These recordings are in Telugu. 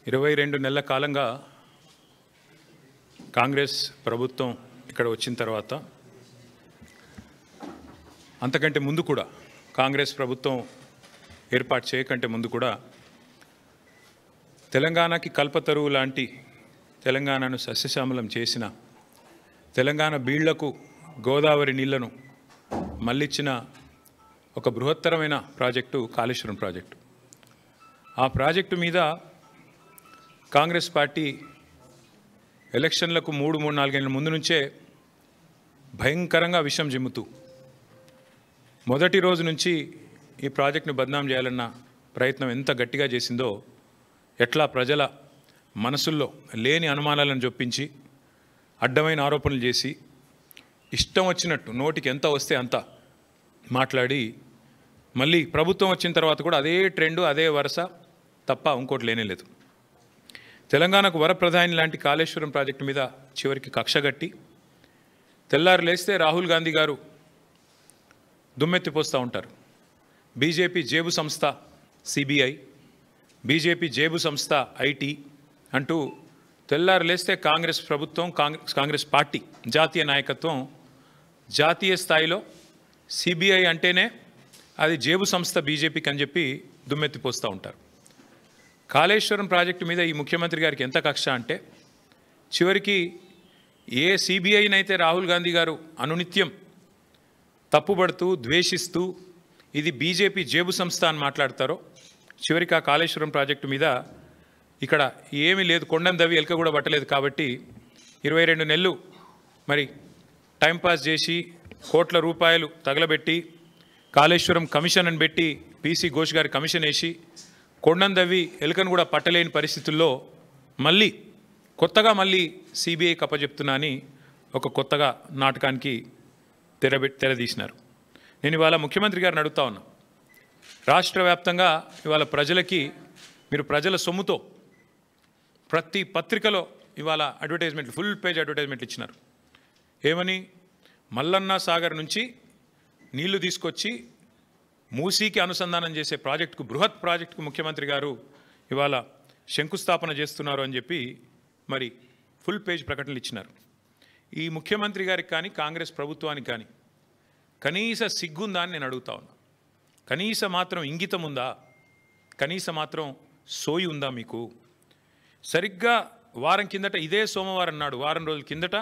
22 నెలల కాలంగా కాంగ్రెస్ ప్రభుత్వం ఇక్కడ వచ్చిన తర్వాత అంతకంటే ముందు కూడా కాంగ్రెస్ ప్రభుత్వం ఏర్పాటు చేయకంటే ముందు కూడా తెలంగాణకి కల్పతరువు లాంటి తెలంగాణను సస్యశ్యామలం చేసిన తెలంగాణ బీళ్లకు గోదావరి నీళ్లను మళ్ళిచ్చిన ఒక బృహత్తరమైన ప్రాజెక్టు కాళేశ్వరం ప్రాజెక్టు. ఆ ప్రాజెక్టు మీద కాంగ్రెస్ పార్టీ ఎలక్షన్లకు 3-4 ఏళ్ళ ముందు నుంచే భయంకరంగా విషం జిమ్ముతూ మొదటి రోజు నుంచి ఈ ప్రాజెక్టును బద్నాం చేయాలన్న ప్రయత్నం ఎంత గట్టిగా చేసిందో, ఎట్లా ప్రజల మనసుల్లో లేని అనుమానాలను జొప్పించి అడ్డమైన ఆరోపణలు చేసి ఇష్టం వచ్చినట్టు నోటికి ఎంత వస్తే అంత మాట్లాడి మళ్ళీ ప్రభుత్వం వచ్చిన తర్వాత కూడా అదే ట్రెండు అదే వరుస తప్ప ఇంకోటి లేనేలేదు. తెలంగాణకు వరప్రధాని లాంటి కాళేశ్వరం ప్రాజెక్టు మీద చివరికి కక్షగట్టి తెల్లారు లేస్తే రాహుల్ గాంధీ గారు దుమ్మెత్తిపోస్తూ ఉంటారు. బీజేపీ జేబు సంస్థ సిబిఐ, బీజేపీ జేబు సంస్థ ఐటీ అంటూ తెల్లారు లేస్తే కాంగ్రెస్ ప్రభుత్వం కాంగ్రెస్ పార్టీ జాతీయ నాయకత్వం జాతీయ స్థాయిలో సిబిఐ అంటేనే అది జేబు సంస్థ బీజేపీకి అని చెప్పి దుమ్మెత్తిపోస్తూ ఉంటారు. కాళేశ్వరం ప్రాజెక్టు మీద ఈ ముఖ్యమంత్రి గారికి ఎంత కక్ష అంటే చివరికి ఏ సిబిఐనైతే రాహుల్ గాంధీ గారు అనునిత్యం తప్పుబడుతూ ద్వేషిస్తూ ఇది బీజేపీ జేబు సంస్థ అని మాట్లాడతారో, చివరికి ఆ కాళేశ్వరం ప్రాజెక్టు మీద ఇక్కడ ఏమీ లేదు, కొండను దవ్వి ఎలక కూడా పట్టలేదు కాబట్టి 22 నెలలు మరి టైంపాస్ చేసి కోట్ల రూపాయలు తగలబెట్టి కాళేశ్వరం కమిషన్ అని పెట్టి పీసీ ఘోష్ గారి కమిషన్ వేసి కొండను దవ్వి ఎలుకను కూడా పట్టలేని పరిస్థితుల్లో మళ్ళీ కొత్తగా సిబిఐ కప్పచెప్తున్నా అని ఒక కొత్తగా నాటకానికి తెరదీసినారు. నేను ఇవాళ ముఖ్యమంత్రి గారిని అడుగుతా ఉన్నా, రాష్ట్ర వ్యాప్తంగా ఇవాళ ప్రజలకి మీరు ప్రజల సొమ్ముతో ప్రతి పత్రికలో ఇవాళ అడ్వర్టైజ్మెంట్లు, ఫుల్ పేజ్ అడ్వర్టైజ్మెంట్లు ఇచ్చినారు. ఏమని? మల్లన్న సాగర్ నుంచి నీళ్లు తీసుకొచ్చి మూసీకి అనుసంధానం చేసే ప్రాజెక్టుకు, బృహత్ ప్రాజెక్టుకు ముఖ్యమంత్రి గారు ఇవాళ శంకుస్థాపన చేస్తున్నారు అని చెప్పి మరి ఫుల్ పేజ్ ప్రకటనలు ఇచ్చినారు. ఈ ముఖ్యమంత్రి గారికి కానీ కాంగ్రెస్ ప్రభుత్వానికి కానీ కనీస సిగ్గుందా అని నేను అడుగుతా ఉన్నా. కనీస మాత్రం ఇంగితం ఉందా? కనీస మాత్రం సోయి ఉందా మీకు? సరిగ్గా వారం కిందట, ఇదే సోమవారం నాడు, వారం రోజుల కిందట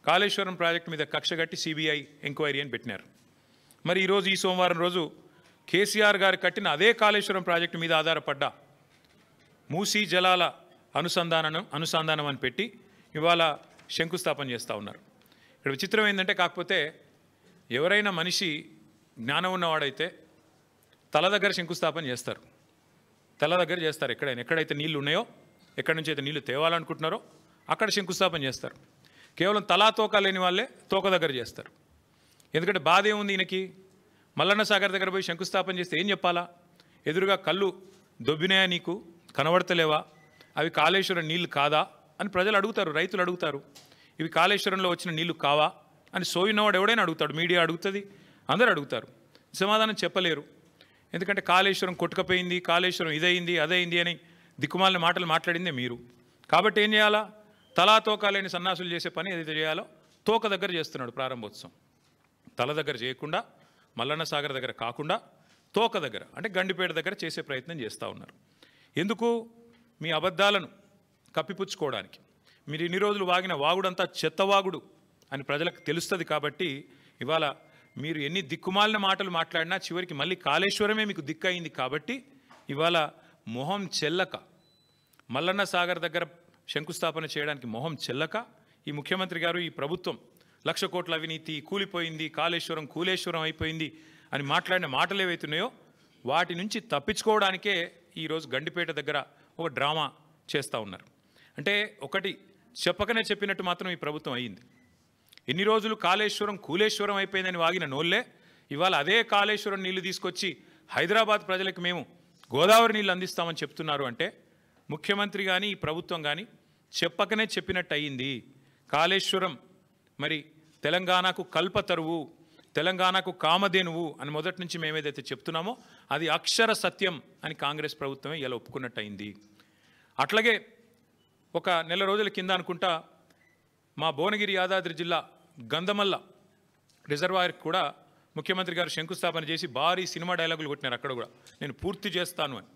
కాళేశ్వరం ప్రాజెక్టు మీద కక్షగట్టి సిబిఐ ఎంక్వైరీ అని పెట్టినారు. మరి ఈరోజు ఈ సోమవారం రోజు కేసీఆర్ గారు కట్టిన అదే కాళేశ్వరం ప్రాజెక్టు మీద ఆధారపడ్డ మూసీ జలాల అనుసంధానం అని పెట్టి ఇవాళ శంకుస్థాపన చేస్తూ ఉన్నారు. ఇక్కడ విచిత్రం ఏంటంటే, కాకపోతే ఎవరైనా మనిషి జ్ఞానం ఉన్నవాడైతే తల దగ్గర శంకుస్థాపన చేస్తారు, తల దగ్గర చేస్తారు. ఎక్కడైతే నీళ్లు ఉన్నాయో, ఎక్కడి నుంచి అయితే నీళ్లు తేవాలనుకుంటున్నారో అక్కడ శంకుస్థాపన చేస్తారు. కేవలం తలా తోక లేని వాళ్ళే తోక దగ్గర చేస్తారు. ఎందుకంటే బాధ ఏముంది ఈయనకి? మల్లన్న సాగర్ దగ్గర పోయి శంకుస్థాపన చేస్తే ఏం చెప్పాలా? ఎదురుగా కళ్ళు దొబ్బినాయా, నీకు కనబడతలేవా, అవి కాళేశ్వరం నీళ్లు కాదా అని ప్రజలు అడుగుతారు, రైతులు అడుగుతారు. ఇవి కాళేశ్వరంలో వచ్చిన నీళ్లు కావా అని సోయినవాడు ఎవడైనా అడుగుతాడు, మీడియా అడుగుతుంది, అందరూ అడుగుతారు. సమాధానం చెప్పలేరు. ఎందుకంటే కాళేశ్వరం కొట్టుకపోయింది, కాళేశ్వరం ఇదైంది అదైంది అని దిక్కుమాలిన మాటలు మాట్లాడిందే మీరు. కాబట్టి ఏం చేయాలా? తలా తోక లేని సన్నాసులు చేసే పని ఏదైతే చేయాలో తోక దగ్గర చేస్తున్నాడు ప్రారంభోత్సవం. తల దగ్గర చేయకుండా, మల్లన్న సాగర్ దగ్గర కాకుండా తోక దగ్గర అంటే గండిపేట దగ్గర చేసే ప్రయత్నం చేస్తూ ఉన్నారు. ఎందుకు? మీ అబద్ధాలను కప్పిపుచ్చుకోవడానికి. మీరు ఇన్ని రోజులు వాగిన వాగుడంతా చెత్తవాగుడు అని ప్రజలకు తెలుస్తుంది. కాబట్టి ఇవాళ మీరు ఎన్ని దిక్కుమాలిన మాటలు మాట్లాడినా చివరికి మళ్ళీ కాళేశ్వరమే మీకు దిక్కయింది. కాబట్టి ఇవాళ మొహం చెల్లక, మల్లన్న సాగర్ దగ్గర శంకుస్థాపన చేయడానికి మొహం చెల్లక ఈ ముఖ్యమంత్రి గారు, ఈ ప్రభుత్వం 1,00,000 కోట్ల అవినీతి, కూలిపోయింది, కాళేశ్వరం కూలేశ్వరం అయిపోయింది అని మాట్లాడిన మాటలు ఏవైతున్నాయో వాటి నుంచి తప్పించుకోవడానికే ఈరోజు గండిపేట దగ్గర ఒక డ్రామా చేస్తూ ఉన్నారు. అంటే ఒకటి చెప్పకనే చెప్పినట్టు మాత్రం ఈ ప్రభుత్వం అయ్యింది. ఎన్ని రోజులు కాళేశ్వరం కూలేశ్వరం అయిపోయిందని వాగిన నోళ్ళే ఇవాళ అదే కాళేశ్వరం నీళ్లు తీసుకొచ్చి హైదరాబాద్ ప్రజలకు మేము గోదావరి నీళ్ళు అందిస్తామని చెప్తున్నారు. అంటే ముఖ్యమంత్రి కానీ ఈ ప్రభుత్వం కానీ చెప్పకనే చెప్పినట్టు అయ్యింది. కాళేశ్వరం మరి తెలంగాణకు కల్పతరువు, తెలంగాణకు కామధేనువు అని మొదటి నుంచి మేమేదైతే చెప్తున్నామో అది అక్షర సత్యం అని కాంగ్రెస్ ప్రభుత్వమే ఇలా ఒప్పుకున్నట్టు అయింది. అట్లాగే ఒక నెల రోజుల కింద అనుకుంటా మా భువనగిరి యాదాద్రి జిల్లా గంధమల్ల రిజర్వాయర్కి కూడా ముఖ్యమంత్రి గారు శంకుస్థాపన చేసి భారీ సినిమా డైలాగులు కొట్టినారు. అక్కడ కూడా నేను పూర్తి చేస్తాను అని.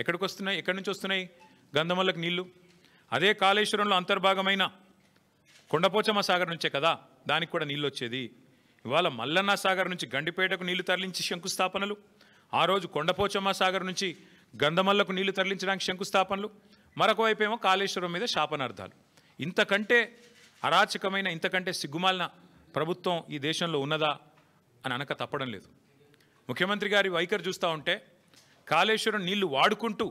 ఎక్కడికి వస్తున్నాయి, ఎక్కడి నుంచి వస్తున్నాయి గంధమల్లకు నీళ్లు? అదే కాళేశ్వరంలో అంతర్భాగమైన కొండపోచమ్మ సాగర్ నుంచే కదా దానికి కూడా నీళ్ళు వచ్చేది. ఇవాళ మల్లన్న సాగర్ నుంచి గండిపేటకు నీళ్లు తరలించి శంకుస్థాపనలు, ఆ రోజు కొండపోచమ్మ సాగర్ నుంచి గంధమల్లకు నీళ్లు తరలించడానికి శంకుస్థాపనలు, మరొక వైపు ఏమో కాళేశ్వరం మీద శాపనార్థాలు. ఇంతకంటే అరాచకమైన, ఇంతకంటే సిగ్గుమాలిన ప్రభుత్వం ఈ దేశంలో ఉన్నదా అని అనక తప్పడం లేదు. ముఖ్యమంత్రి గారి వైఖరి చూస్తూ ఉంటే కాళేశ్వరం నీళ్లు వాడుకుంటూ,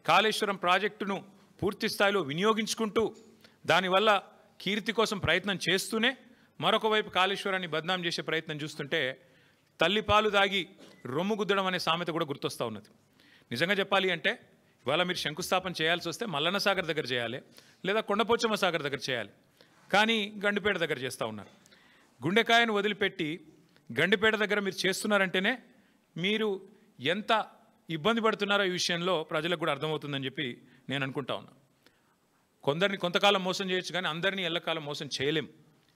కాళేశ్వరం ప్రాజెక్టును పూర్తి స్థాయిలో వినియోగించుకుంటూ, దానివల్ల కీర్తి కోసం ప్రయత్నం చేస్తూనే మరొక వైపు కాళేశ్వరాన్ని బద్నాం చేసే ప్రయత్నం చూస్తుంటే తల్లిపాలు దాగి రొమ్ము గుద్దడం అనే సామెత కూడా గుర్తొస్తూ ఉన్నది. నిజంగా చెప్పాలి అంటే ఇవాళ మీరు శంకుస్థాపన చేయాల్సి వస్తే మల్లన్న సాగర్ దగ్గర చేయాలి, లేదా కొండపోచమ్మ సాగర్ దగ్గర చేయాలి. కానీ గండిపేట దగ్గర చేస్తూ ఉన్నారు. గుండెకాయను వదిలిపెట్టి గండిపేట దగ్గర మీరు చేస్తున్నారంటేనే మీరు ఎంత ఇబ్బంది పడుతున్నారో ఈ విషయంలో ప్రజలకు కూడా అర్థమవుతుందని చెప్పి నేను అనుకుంటా ఉన్నా. కొందరిని కొంతకాలం మోసం చేయొచ్చు, కానీ అందరినీ ఎల్లకాలం మోసం చేయలేం.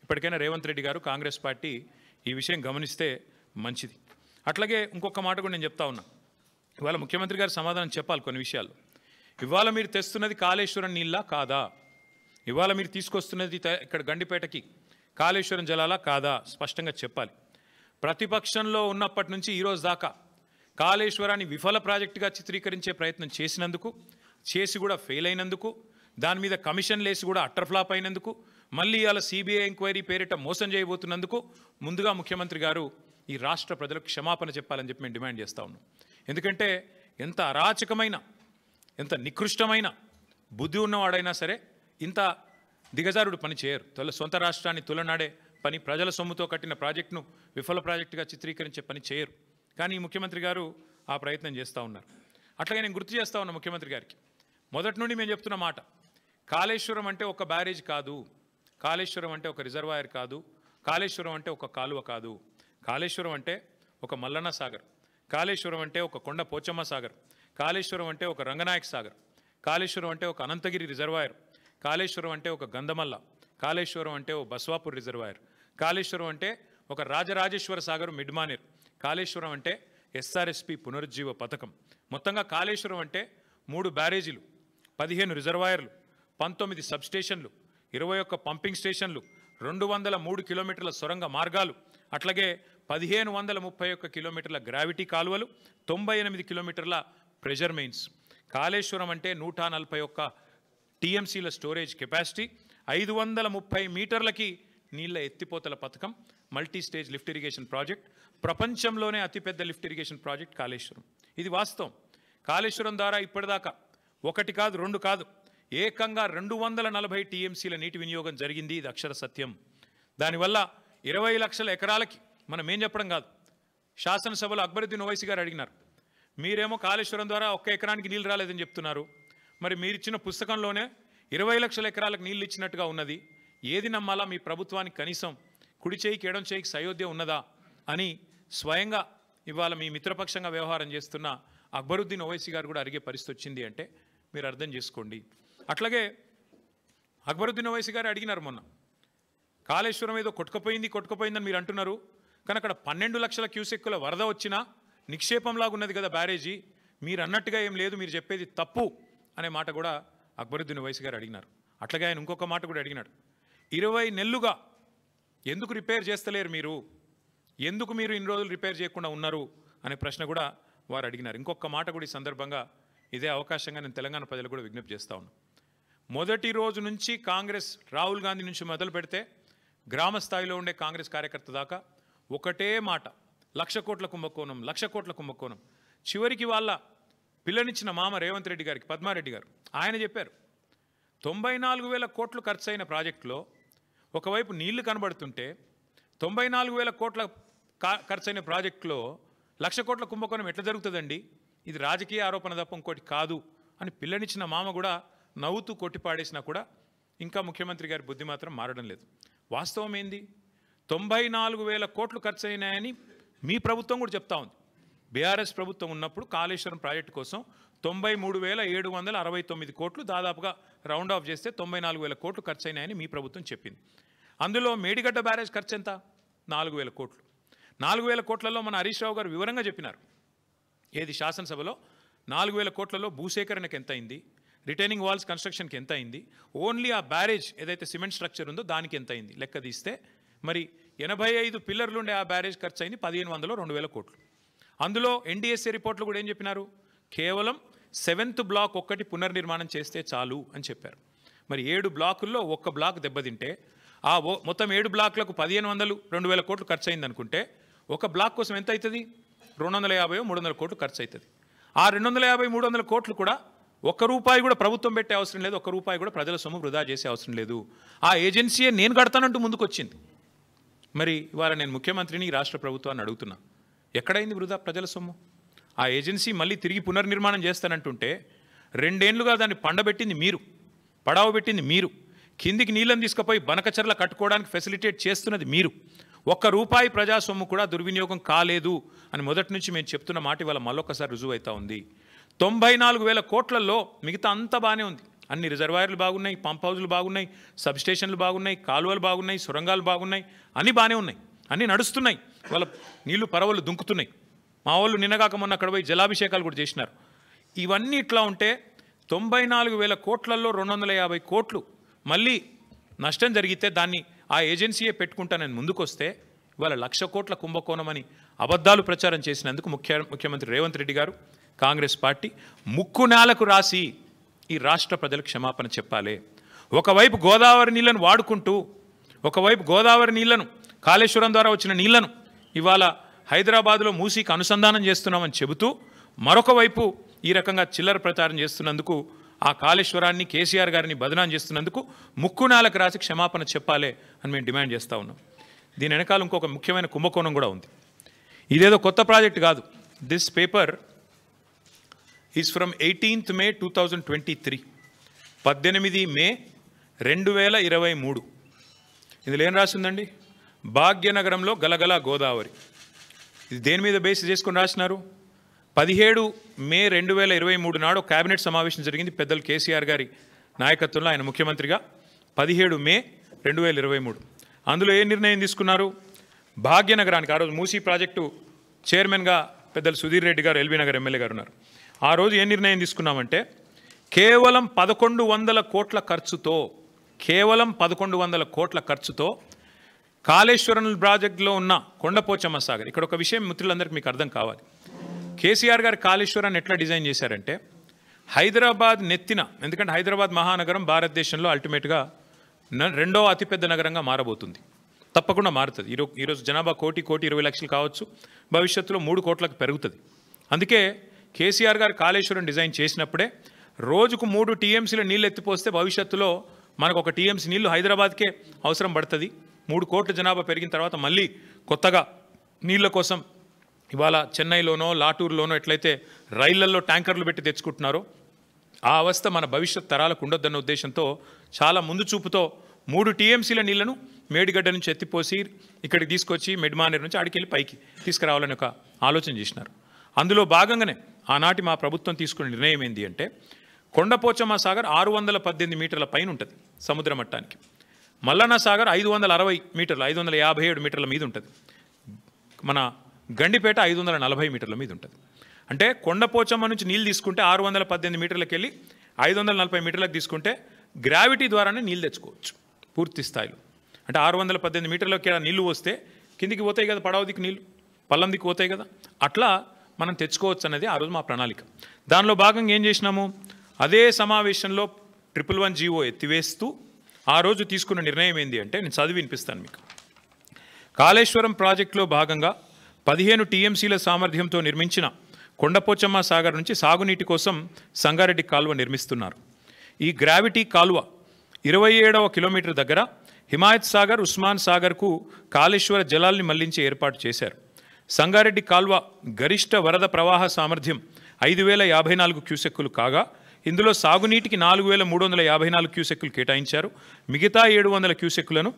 ఇప్పటికైనా రేవంత్ రెడ్డి గారు, కాంగ్రెస్ పార్టీ ఈ విషయం గమనిస్తే మంచిది. అట్లాగే ఇంకొక మాట కూడా నేను చెప్తా ఉన్నా. ఇవాళ ముఖ్యమంత్రి గారు సమాధానం చెప్పాలి కొన్ని విషయాల్లో. ఇవాళ మీరు తెస్తున్నది కాళేశ్వరం నీళ్ళ కాదా? ఇవాళ మీరు తీసుకొస్తున్నది ఇక్కడ గండిపేటకి కాళేశ్వరం జలాలా కాదా? స్పష్టంగా చెప్పాలి. ప్రతిపక్షంలో ఉన్నప్పటి నుంచి ఈరోజు దాకా కాళేశ్వరాన్ని విఫల ప్రాజెక్టుగా చిత్రీకరించే ప్రయత్నం చేసినందుకు, చేసి కూడా ఫెయిల్ అయినందుకు, దాని మీద కమిషన్లు వేసి కూడా అట్టర్ ఫ్లాప్ అయినందుకు, మళ్ళీ ఇవాళ సిబిఐ ఎంక్వైరీ పేరిట మోసం చేయబోతున్నందుకు ముందుగా ముఖ్యమంత్రి గారు ఈ రాష్ట్ర ప్రజలకు క్షమాపణ చెప్పాలని చెప్పి మేము డిమాండ్ చేస్తూ ఉన్నాం. ఎందుకంటే ఎంత అరాచకమైన, ఎంత నికృష్టమైన బుద్ధి ఉన్నవాడైనా సరే ఇంత దిగజారుడు పని చేయరు. సొంత రాష్ట్రాన్ని తులనాడే పని, ప్రజల సొమ్ముతో కట్టిన ప్రాజెక్టును విఫల ప్రాజెక్టుగా చిత్రీకరించే పని చేయరు. కానీ ముఖ్యమంత్రి గారు ఆ ప్రయత్నం చేస్తూ ఉన్నారు. అట్లాగే నేను గుర్తు చేస్తూ ఉన్నా ముఖ్యమంత్రి గారికి, మొదటి నుండి మేము చెప్తున్న మాట, కాళేశ్వరం అంటే ఒక బ్యారేజ్ కాదు, కాళేశ్వరం అంటే ఒక రిజర్వాయర్ కాదు, కాళేశ్వరం అంటే ఒక కాలువ కాదు, కాళేశ్వరం అంటే ఒక మల్లన్న సాగర్, కాళేశ్వరం అంటే ఒక కొండ పోచమ్మ సాగర్, కాళేశ్వరం అంటే ఒక రంగనాయక్ సాగర్, కాళేశ్వరం అంటే ఒక అనంతగిరి రిజర్వాయర్, కాళేశ్వరం అంటే ఒక గంధమల్ల, కాళేశ్వరం అంటే ఒక బస్వాపూర్ రిజర్వాయర్, కాళేశ్వరం అంటే ఒక రాజరాజేశ్వర సాగర్ మిడ్మానేర్, కాళేశ్వరం అంటే ఎస్ఆర్ఎస్పి పునరుజ్జీవ పథకం. మొత్తంగా కాళేశ్వరం అంటే 3 బ్యారేజీలు, 15 రిజర్వాయర్లు, 19 సబ్స్టేషన్లు, 21 పంపింగ్ స్టేషన్లు, 203 కిలోమీటర్ల సొరంగ మార్గాలు, అట్లాగే 1531 కిలోమీటర్ల గ్రావిటీ కాలువలు, 98 కిలోమీటర్ల ప్రెషర్ మెయిన్స్. కాళేశ్వరం అంటే 141 టీఎంసీల స్టోరేజ్ కెపాసిటీ, 530 మీటర్లకి నీళ్ల ఎత్తిపోతల పథకం, multi stage lift irrigation project, ప్రపంచంలోనే అతిపెద్ద లిఫ్ట్ ఇరిగేషన్ ప్రాజెక్ట్ కాళేశ్వరం. ఇది వాస్తవం. కాళేశ్వరం ద్వారా ఇప్పటిదాకా 1 కాదు 2 కాదు, ఏకంగా 240 టీఎంసీల నీటి వినియోగం జరిగింది. ఇది అక్షర సత్యం. దానివల్ల 20 లక్షల ఎకరాలకి, మనం ఏం చెప్పడం కాదు, శాసనసభలో అక్బరుద్దీన్ ఓవైసీ గారు అడిగినారు, మీరేమో కాళేశ్వరం ద్వారా 1 ఎకరానికి నీళ్ళు రాలేదని చెప్తున్నారు, మరి మీరిచ్చిన పుస్తకంలోనే 20 లక్షల ఎకరాలకు నీళ్ళు ఇచ్చినట్టుగా ఉన్నది, ఏది నమ్మాలా? మీ ప్రభుత్వానికి కనీసం కుడి చేయికి ఎడం చేయికి సయోధ్య ఉన్నదా అని స్వయంగా ఇవాళ మీ మిత్రపక్షంగా వ్యవహారం చేస్తున్న అక్బరుద్దీన్ ఓవైసీ గారు కూడా అడిగే పరిస్థితి వచ్చింది అంటే మీరు అర్థం చేసుకోండి. అట్లాగే అక్బరుద్దీన్ ఓవైసీ గారు అడిగినారు మొన్న, కాళేశ్వరం ఏదో కొట్టుకుపోయిందని మీరు అంటున్నారు, కానీ అక్కడ 12 లక్షల క్యూసెక్కుల వరద వచ్చినా నిక్షేపంలాగా ఉన్నది కదా బ్యారేజీ, మీరు అన్నట్టుగా ఏం లేదు, మీరు చెప్పేది తప్పు అనే మాట కూడా అక్బరుద్దీన్ ఓవైసీ గారు అడిగినారు. అట్లాగే ఆయన ఇంకొక మాట కూడా అడిగినాడు, 20 నెలలుగా ఎందుకు రిపేర్ చేస్తలేరు మీరు, ఎందుకు మీరు ఇన్ని రోజులు రిపేర్ చేయకుండా ఉన్నారు అనే ప్రశ్న కూడా వారు అడిగినారు. ఇంకొక మాట కూడా ఈ సందర్భంగా ఇదే అవకాశంగా నేను తెలంగాణ ప్రజలకు కూడా విజ్ఞప్తి చేస్తా ఉన్నాను. మొదటి రోజు నుంచి కాంగ్రెస్, రాహుల్ గాంధీ నుంచి మొదలు పెడితే గ్రామ స్థాయిలో ఉండే కాంగ్రెస్ కార్యకర్త దాకా ఒకటే మాట, 1,00,000 కోట్ల కుంభకోణం, 1,00,000 కోట్ల కుంభకోణం. చివరికి వాళ్ళ పిల్లనిచ్చిన మామ రేవంత్ రెడ్డి గారికి, పద్మారెడ్డి గారు, ఆయన చెప్పారు 94,000 కోట్లు ఖర్చు అయిన ప్రాజెక్టులో ఒకవైపు నీళ్లు కనబడుతుంటే 94,000 కోట్ల ఖర్చైన ప్రాజెక్టులో 1,00,000 కోట్ల కుంభకోణం ఎట్లా జరుగుతుందండి, ఇది రాజకీయ ఆరోపణ తప్ప ఇంకోటి కాదు అని పిల్లనిచ్చిన మామ కూడా నవ్వుతూ కొట్టిపాడేసినా కూడా ఇంకా ముఖ్యమంత్రి గారి బుద్ధి మాత్రం మారడం లేదు. వాస్తవం ఏంది, 94,000 కోట్లు ఖర్చు అయినాయని మీ ప్రభుత్వం కూడా చెప్తా ఉంది. బీఆర్ఎస్ ప్రభుత్వం ఉన్నప్పుడు కాళేశ్వరం ప్రాజెక్టు కోసం 93,769 కోట్లు, దాదాపుగా రౌండ్ ఆఫ్ చేస్తే 94,000 కోట్లు ఖర్చు అయినాయని మీ ప్రభుత్వం చెప్పింది. అందులో మేడిగడ్డ బ్యారేజ్ ఖర్చు ఎంత? 4,000 కోట్లు. 4,000 కోట్లలో మన హరీష్ రావు గారు వివరంగా చెప్పినారు. ఏది శాసనసభలో 4,000 కోట్లలో భూసేకరణకు ఎంత అయింది, రిటైనింగ్ వాల్స్ కన్స్ట్రక్షన్కి ఎంత అయింది, ఓన్లీ ఆ బ్యారేజ్ ఏదైతే సిమెంట్ స్ట్రక్చర్ ఉందో దానికి ఎంత అయింది లెక్క తీస్తే మరి 85 పిల్లర్లు ఉండే ఆ బ్యారేజ్ ఖర్చు అయింది 1,500 2,000 కోట్లు. అందులో ఎన్డీఎస్ఏ రిపోర్ట్లు కూడా ఏం చెప్పినారు? కేవలం 7th బ్లాక్ ఒక్కటి పునర్నిర్మాణం చేస్తే చాలు అని చెప్పారు. మరి 7 బ్లాకుల్లో ఒక్క బ్లాక్ దెబ్బతింటే ఆ మొత్తం 7 బ్లాక్లకు 1,500 2,000 కోట్లు ఖర్చు అయింది అనుకుంటే ఒక బ్లాక్ కోసం ఎంత అవుతుంది? 250 300 కోట్లు ఖర్చు అవుతుంది. ఆ 250 300 కోట్లు కూడా ఒక్క రూపాయి కూడా ప్రభుత్వం పెట్టే అవసరం లేదు, ఒక్క రూపాయి కూడా ప్రజల సొమ్ము వృధా చేసే అవసరం లేదు. ఆ ఏజెన్సీయే నేను కడతానంటూ ముందుకు వచ్చింది. మరి ఇవాళ నేను ముఖ్యమంత్రిని రాష్ట్ర ప్రభుత్వాన్ని అడుగుతున్నా, ఎక్కడైంది వృధా ప్రజల సొమ్ము? ఆ ఏజెన్సీ మళ్ళీ తిరిగి పునర్నిర్మాణం చేస్తానంటుంటే 2 ఏళ్లుగా దాన్ని పండబెట్టింది మీరు, పడావబెట్టింది మీరు, కిందికి నీళ్ళని తీసుకుపోయి బనకచర్ల కట్టుకోవడానికి ఫెసిలిటేట్ చేస్తున్నది మీరు. ఒక్క రూపాయి ప్రజా సొమ్ము కూడా దుర్వినియోగం కాలేదు అని మొదటి నుంచి మేము చెప్తున్న మాట ఇవాళ మళ్ళొక్కసారి రుజువు అవుతా ఉంది. 94,000 కోట్లలో మిగతా అంతా బాగానే ఉంది. అన్ని రిజర్వాయర్లు బాగున్నాయి, పంప్ హౌజులు బాగున్నాయి, సబ్స్టేషన్లు బాగున్నాయి, కాలువలు బాగున్నాయి, సొరంగాలు బాగున్నాయి, అన్నీ బాగానే ఉన్నాయి, అన్నీ నడుస్తున్నాయి. వాళ్ళ నీళ్లు పరవలు దుంకుతున్నాయి. మా వాళ్ళు నిన్నగాక మొన్న అక్కడ పోయి జలాభిషేకాలు కూడా చేసినారు. ఇవన్నీ ఇట్లా ఉంటే 94,000 కోట్లలో 250 కోట్లు మళ్ళీ నష్టం జరిగితే దాన్ని ఆ ఏజెన్సీయే పెట్టుకుంటానని ముందుకొస్తే ఇవాళ 1,00,000 కోట్ల కుంభకోణం అని అబద్ధాలు ప్రచారం చేసినందుకు ముఖ్యమంత్రి రేవంత్ రెడ్డి గారు, కాంగ్రెస్ పార్టీ ముక్కు నేలకు రాసి ఈ రాష్ట్ర ప్రజలకు క్షమాపణ చెప్పాలి. ఒకవైపు గోదావరి నీళ్లను వాడుకుంటూ, ఒకవైపు గోదావరి నీళ్లను కాళేశ్వరం ద్వారా వచ్చిన నీళ్లను ఇవాళ హైదరాబాద్లో మూసీకి అనుసంధానం చేస్తున్నామని చెబుతూ మరొక వైపు ఈ రకంగా చిల్లర ప్రచారం చేస్తున్నందుకు, ఆ కాళేశ్వరాన్ని కేసీఆర్ గారిని బదనాం చేస్తున్నందుకు ముక్కు నేలకు రాసి క్షమాపణ చెప్పాలి అని మేము డిమాండ్ చేస్తూ ఉన్నాం. దీని వెనకాల ఇంకొక ముఖ్యమైన కుంభకోణం కూడా ఉంది. ఇదేదో కొత్త ప్రాజెక్ట్ కాదు. This paper is from 18th May 2023, 18 మే 2023. ఇందులో ఏం రాసిందండి? భాగ్యనగరంలో గలగల గోదావరి. ఇది దేని మీద బేస్ చేసుకొని రాసినారు? 17 మే 2023 నాడు కేబినెట్ సమావేశం జరిగింది పెద్దలు కేసీఆర్ గారి నాయకత్వంలో, ఆయన ముఖ్యమంత్రిగా. 17 మే 2023 అందులో ఏ నిర్ణయం తీసుకున్నారు? భాగ్యనగరానికి, ఆ రోజు మూసీ ప్రాజెక్టు చైర్మన్గా పెద్దలు సుధీర్ రెడ్డి గారు, ఎల్బీ నగర్ ఎమ్మెల్యే గారు ఉన్నారు. ఆ రోజు ఏ నిర్ణయం తీసుకున్నామంటే కేవలం 1,100 కోట్ల ఖర్చుతో, కేవలం 1,100 కోట్ల ఖర్చుతో కాళేశ్వరం ప్రాజెక్టులో ఉన్న కొండపోచమ్మ సాగర్. ఇక్కడ ఒక విషయం మిత్రులందరికీ మీకు అర్థం కావాలి. కేసీఆర్ గారు కాళేశ్వరాన్ని ఎట్లా డిజైన్ చేశారంటే హైదరాబాద్ నెత్తిన, ఎందుకంటే హైదరాబాద్ మహానగరం భారతదేశంలో అల్టిమేట్గా 2వ అతిపెద్ద నగరంగా మారబోతుంది, తప్పకుండా మారుతుంది. ఈరోజు జనాభా 1,20,00,000 కావచ్చు, భవిష్యత్తులో 3 కోట్లకు పెరుగుతుంది. అందుకే కేసీఆర్ గారు కాళేశ్వరం డిజైన్ చేసినప్పుడే రోజుకు 3 TMCల నీళ్ళు ఎత్తిపోస్తే భవిష్యత్తులో మనకు 1 TMC నీళ్లు హైదరాబాద్కే అవసరం పడుతుంది. 3 కోట్ల జనాభా పెరిగిన తర్వాత మళ్ళీ కొత్తగా నీళ్ళ కోసం ఇవాళ చెన్నైలోనో లాటూరులోనో ఎట్లయితే రైళ్లల్లో ట్యాంకర్లు పెట్టి తెచ్చుకుంటున్నారో ఆ అవస్థ మన భవిష్యత్ తరాలకు ఉండొద్దన్న ఉద్దేశంతో చాలా ముందు చూపుతో 3 TMCల నీళ్లను మేడిగడ్డ నుంచి ఎత్తిపోసి ఇక్కడికి తీసుకొచ్చి మిడ్మానేర్ నుంచి అడికెళ్ళి పైకి తీసుకురావాలని ఒక ఆలోచన చేసినారు. అందులో భాగంగానే ఆనాటి మా ప్రభుత్వం తీసుకున్న నిర్ణయం ఏంటి అంటే కొండపోచమ్మ సాగర్ 618 మీటర్ల పైన ఉంటుంది సముద్ర మట్టానికి. మల్లన్న సాగర్ 560 మీటర్లు, 557 మీటర్ల మీద ఉంటుంది. మన గండిపేట 540 మీటర్ల మీద ఉంటుంది. అంటే కొండపోచమ్మ నుంచి నీళ్ళు తీసుకుంటే 618 మీటర్లకు వెళ్ళి 540 మీటర్లకు తీసుకుంటే గ్రావిటీ ద్వారానే నీళ్ళు తెచ్చుకోవచ్చు పూర్తి స్థాయిలో. అంటే 618 మీటర్లకి నీళ్లు వస్తే కిందికి పోతాయి కదా, పడవ దిక్కు నీళ్ళు పల్లం దిక్కు పోతాయి కదా, అట్లా మనం తెచ్చుకోవచ్చు అనేది ఆ రోజు మా ప్రణాళిక. దానిలో భాగంగా ఏం చేసినాము, అదే సమావేశంలో 111 జీవో ఎత్తివేస్తూ ఆ రోజు తీసుకున్న నిర్ణయం ఏంటి అంటే నేను చదివి వినిపిస్తాను మీకు. కాళేశ్వరం ప్రాజెక్టులో భాగంగా 15 TMCల సామర్థ్యంతో నిర్మించిన కొండపోచమ్మ సాగర్ నుంచి సాగునీటి కోసం సంగారెడ్డి కాలువ నిర్మిస్తున్నారు. ఈ గ్రావిటీ కాలువ 27వ కిలోమీటర్ దగ్గర హిమాయత్ సాగర్, ఉస్మాన్ సాగర్కు కాళేశ్వర జలాల్ని మళ్లించి ఏర్పాటు చేశారు. సంగారెడ్డి కాలువ గరిష్ట వరద ప్రవాహ సామర్థ్యం 5,054 క్యూసెక్కులు కాగా ఇందులో సాగునీటికి 4,354 క్యూసెక్కులు కేటాయించారు. మిగతా 700 క్యూసెక్కులను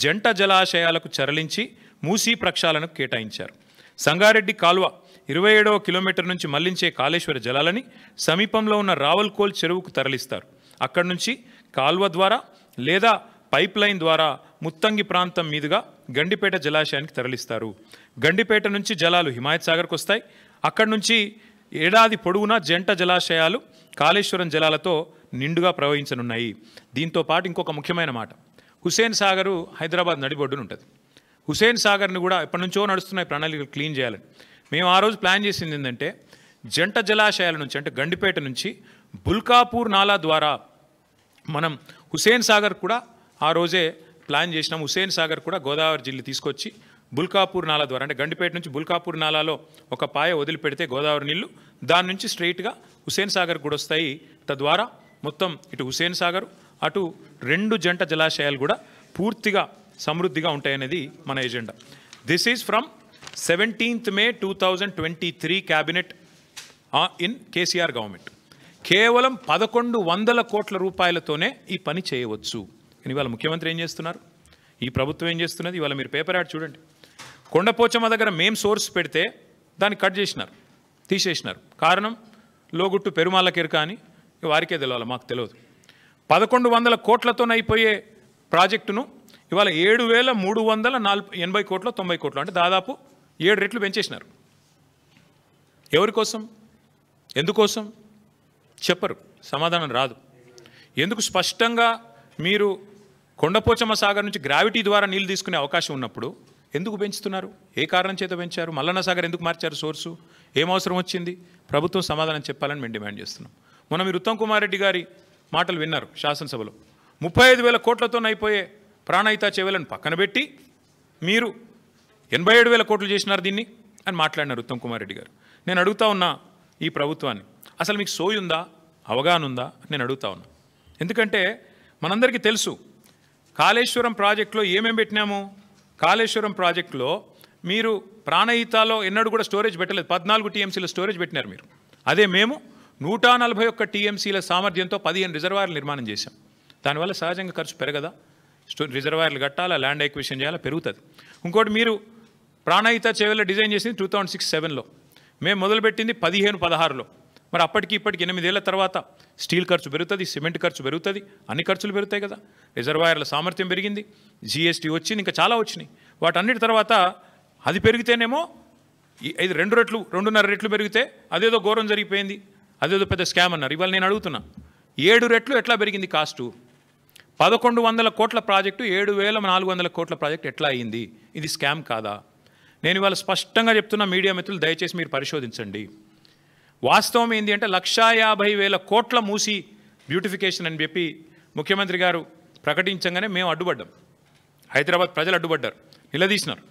జంట జలాశయాలకు తరలించి మూసీ ప్రక్షాళనకు కేటాయించారు. సంగారెడ్డి కాలువ 27వ కిలోమీటర్ నుంచి మళ్లించే కాళేశ్వర జలాలని సమీపంలో ఉన్న రావల్కోల్ చెరువుకు తరలిస్తారు. అక్కడి నుంచి కాల్వ ద్వారా లేదా పైప్ లైన్ ద్వారా ముత్తంగి ప్రాంతం మీదుగా గండిపేట జలాశయానికి తరలిస్తారు. గండిపేట నుంచి జలాలు హిమాయత్ సాగర్కు వస్తాయి. అక్కడి నుంచి ఏడాది పొడవునా జంట జలాశయాలు కాళేశ్వరం జలాలతో నిండుగా ప్రవహించనున్నాయి. దీంతో పాటు ఇంకొక ముఖ్యమైన మాట, హుస్సేన్ సాగరు హైదరాబాద్ నడిబొడ్డున ఉంటుంది. హుస్సేన్ సాగర్ని కూడా ఎప్పటి నుంచో నడుస్తున్నాయి ప్రణాళికలు క్లీన్ చేయాలని. మేము ఆ రోజు ప్లాన్ చేసింది ఏంటంటే జంట జలాశయాల నుంచి అంటే గండిపేట నుంచి బుల్కాపూర్ నాలా ద్వారా మనం హుస్సేన్ సాగర్ కూడా ఆ రోజే ప్లాన్ చేసినాం. హుస్సేన్ సాగర్ కూడా గోదావరి జిల్లా తీసుకొచ్చి బుల్కాపూర్ నాలా ద్వారా అంటే గండిపేట నుంచి బుల్కాపూర్ నాలాలో ఒక పాయ వదిలిపెడితే గోదావరి నీళ్లు దాని నుంచి స్ట్రైట్గా హుస్సేన్ సాగర్ కూడా వస్తాయి. తద్వారా మొత్తం ఇటు హుస్సేన్ సాగర్ అటు 2 జంట జలాశయాలు కూడా పూర్తిగా సమృద్ధిగా ఉంటాయనేది మన agenda. This is from 17th May 2023 cabinet in KCR government. కేవలం 1100 కోట్ల రూపాయలతోనే ఈ పని చేయవచ్చు. ఇవాళ ముఖ్యమంత్రి ఏం చేస్తున్నారు, ఈ ప్రభుత్వం ఏం చేస్తున్నది? ఇవాళ మీరు పేపర్ యాడ్ చూడండి. కొండపోచమ్మ దగ్గర మేం సోర్స్ పెడితే దాన్ని కట్ చేసినారు, తీసేసినారు. కారణం లోగుట్టు పెరుమాళ్ళకెరక అని వారికే తెలియాలి, మాకు తెలియదు. 1100 కోట్లతో అయిపోయే ప్రాజెక్టును ఇవాళ 7380 కోట్లు 90 కోట్లు అంటే దాదాపు 7 రెట్లు పెంచేసినారు. ఎవరి కోసం, ఎందుకోసం చెప్పరు, సమాధానం రాదు. ఎందుకు? స్పష్టంగా మీరు కొండపోచమ్మ సాగర్ నుంచి గ్రావిటీ ద్వారా నీళ్ళు తీసుకునే అవకాశం ఉన్నప్పుడు ఎందుకు పెంచుతున్నారు? ఏ కారణం చేత పెంచారు? మల్లన్న సాగర్ ఎందుకు మార్చారు సోర్సు? ఏం అవసరం వచ్చింది? ప్రభుత్వం సమాధానం చెప్పాలని మేము డిమాండ్ చేస్తున్నాం. మొన్న మీరు ఉత్తమ్ కుమార్ రెడ్డి గారి మాటలు విన్నారు శాసనసభలో. 35,000 కోట్లతో అయిపోయే ప్రాణహిత చెవులను పక్కన పెట్టి మీరు 87,000 కోట్లు చేసినారు దీన్ని అని మాట్లాడినారు ఉత్తమ్ కుమార్ రెడ్డి గారు. నేను అడుగుతా ఉన్నా ఈ ప్రభుత్వాన్ని, అసలు మీకు సోయి ఉందా, అవగాహన ఉందా నేను అడుగుతా ఉన్నా. ఎందుకంటే మనందరికీ తెలుసు కాళేశ్వరం ప్రాజెక్టులో ఏమేమి పెట్టినాము. కాళేశ్వరం ప్రాజెక్టులో మీరు ప్రాణహితలో ఎన్నడూ కూడా స్టోరేజ్ పెట్టలేదు. 14 TMCల స్టోరేజ్ పెట్టినారు మీరు. అదే మేము 141 TMCల సామర్థ్యంతో 15 రిజర్వాయర్లు నిర్మాణం చేశాం. దానివల్ల సహజంగా ఖర్చు పెరగదా? రిజర్వాయర్లు కట్టాలా, ల్యాండ్ ఎక్విజిషన్ చేయాలా, పెరుగుతుంది. ఇంకోటి మీరు ప్రాణహిత చెవుల డిజైన్ చేసింది 2006-07లో, మేము మొదలుపెట్టింది 15-16లో. మరి అప్పటికి ఇప్పటికి 8 ఏళ్ల తర్వాత స్టీల్ ఖర్చు పెరుగుతుంది, సిమెంట్ ఖర్చు పెరుగుతుంది, అన్ని ఖర్చులు పెరుగుతాయి కదా. రిజర్వాయర్ల సామర్థ్యం పెరిగింది, GST వచ్చింది, ఇంకా చాలా వచ్చినాయి. వాటన్నిటి తర్వాత అది పెరిగితేనేమో ఇది 2 రెట్లు 2.5 రెట్లు పెరిగితే అదేదో ఘోరం జరిగిపోయింది, అదేదో పెద్ద స్కామ్ అన్నారు. ఇవాళ నేను అడుగుతున్నా 7 రెట్లు ఎట్లా పెరిగింది కాస్టు? 1100 కోట్ల ప్రాజెక్టు 7,400 కోట్ల ప్రాజెక్టు ఎట్లా అయ్యింది? ఇది స్కామ్ కాదా? నేను ఇవాళ స్పష్టంగా చెప్తున్నా, మీడియా మిత్రులు దయచేసి మీరు పరిశోధించండి. వాస్తవం ఏంటి అంటే 150,000 కోట్ల మూసి బ్యూటిఫికేషన్ అని చెప్పి ముఖ్యమంత్రి గారు ప్రకటించగానే మేము అడ్డుపడ్డాం. హైదరాబాద్ ప్రజలు అడ్డుపడ్డారు, నిలదీసినారు.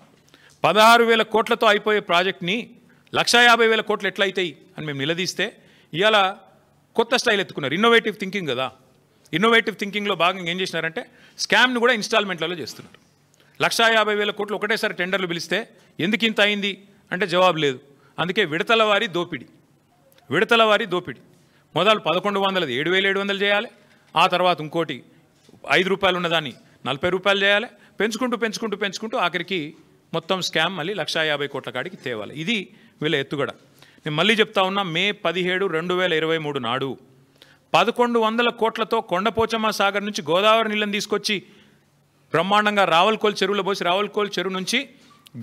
16,000 కోట్లతో అయిపోయే ప్రాజెక్ట్ని 150,000 కోట్లు ఎట్లా అవుతాయి అని మేము నిలదీస్తే ఇవాళ కొత్త స్టైల్ ఎత్తుకున్నారు. ఇన్నోవేటివ్ థింకింగ్ కదా. ఇన్నోవేటివ్ థింకింగ్లో భాగంగా ఏం చేసినారంటే స్కామ్ని కూడా ఇన్స్టాల్మెంట్లలో చేస్తున్నారు. 150,000 కోట్లు ఒకటేసారి టెండర్లు పిలిస్తే ఎందుకు ఇంత అయింది అంటే జవాబు లేదు. అందుకే విడతల వారి దోపిడీ. మొదలు 1100 7,700 చేయాలి, ఆ తర్వాత ఇంకోటి 5 రూపాయలు ఉన్నదాన్ని 40 రూపాయలు చేయాలి, పెంచుకుంటూ ఆఖరికి మొత్తం స్కామ్ మళ్ళీ 150 కోట్ల కాడికి తేవాలి. ఇది వీళ్ళ ఎత్తుగడ. నేను మళ్ళీ చెప్తా ఉన్నా, May 17, 2023 నాడు 1100 కోట్లతో కొండపోచమ్మ సాగర్ నుంచి గోదావరి నీళ్ళని తీసుకొచ్చి బ్రహ్మాండంగా రావల్కోల్ చెరువులో పోసి రావల్కోల్ చెరువు నుంచి